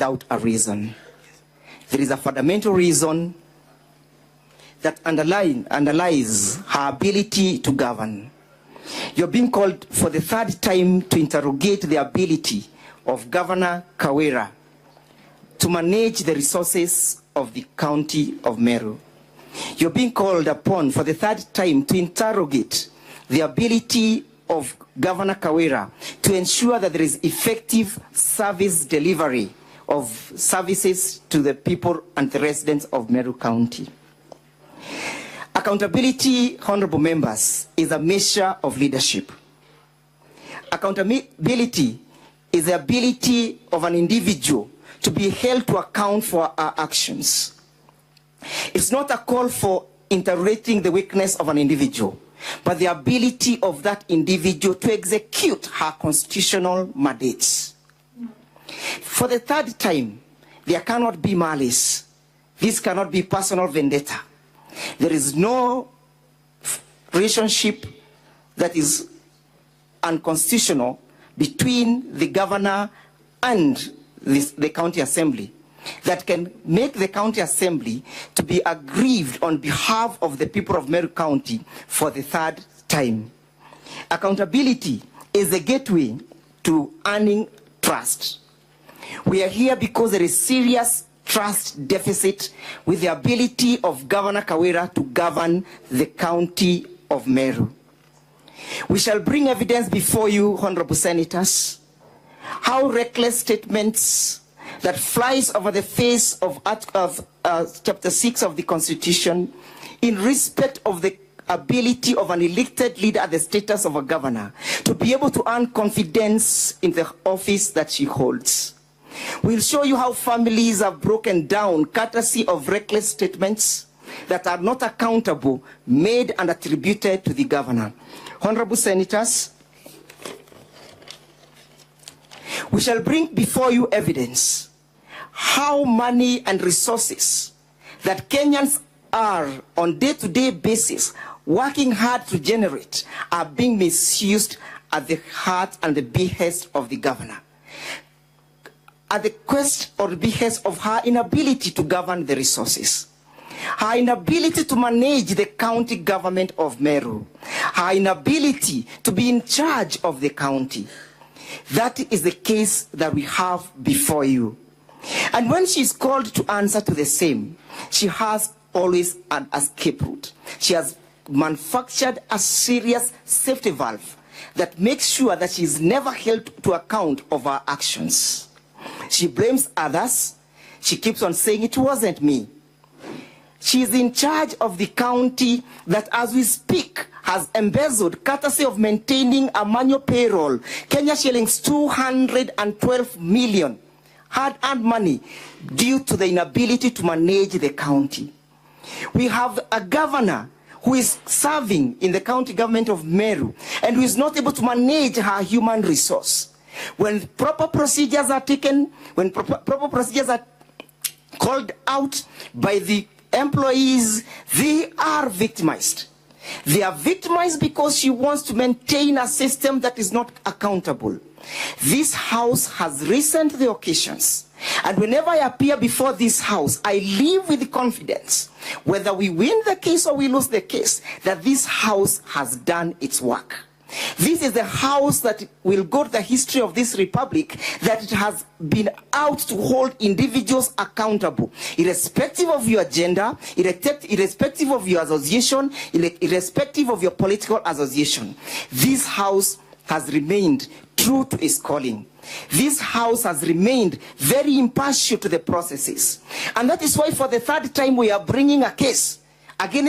without a reason. There is a fundamental reason that underlies her ability to govern. You're being called for the third time to interrogate the ability of Governor Kawira to manage the resources of the county of Meru. You're being called upon for the third time to interrogate the ability of Governor Kawira to ensure that there is effective service delivery of services to the people and the residents of Meru County. Accountability, honorable members, is a measure of leadership. Accountability is the ability of an individual to be held to account for our actions. It's not a call for interrogating the weakness of an individual, but the ability of that individual to execute her constitutional mandates. For the third time, there cannot be malice. This cannot be personal vendetta. There is no relationship that is unconstitutional between the governor and the county assembly that can make the county assembly to be aggrieved on behalf of the people of Meru County for the third time. Accountability is the gateway to earning trust. We are here because there is serious trust deficit with the ability of Governor Kawira to govern the county of Meru. We shall bring evidence before you, honorable senators, how reckless statements that flies over the face of chapter 6 of the Constitution in respect of the ability of an elected leader at the status of a governor to be able to earn confidence in the office that she holds. We'll show you how families are broken down courtesy of reckless statements that are not accountable, made and attributed to the governor. Honorable senators, we shall bring before you evidence how money and resources that Kenyans are on day-to-day basis working hard to generate are being misused at the heart and the behest of the governor, at the quest or behest of her inability to govern the resources, her inability to manage the county government of Meru, her inability to be in charge of the county. That is the case that we have before you. And when she is called to answer to the same, she has always an escape route. She has manufactured a serious safety valve that makes sure that she is never held to account of her actions. She blames others. She keeps on saying it wasn't me. She is in charge of the county that, as we speak, has embezzled, courtesy of maintaining a manual payroll, Kenya shillings 212 million, hard-earned money, due to the inability to manage the county. We have a governor who is serving in the county government of Meru and who is not able to manage her human resource. When proper procedures are taken, when proper procedures are called out by the employees, they are victimized. They are victimized because she wants to maintain a system that is not accountable. This house has risen to the occasions, and whenever I appear before this house, I live with confidence, whether we win the case or we lose the case, that this house has done its work. This is the house that will go to the history of this republic, that it has been out to hold individuals accountable, irrespective of your gender, irrespective of your association, irrespective of your political association. This house has remained true to its calling. This house has remained very impartial to the processes. And that is why for the third time we are bringing a case against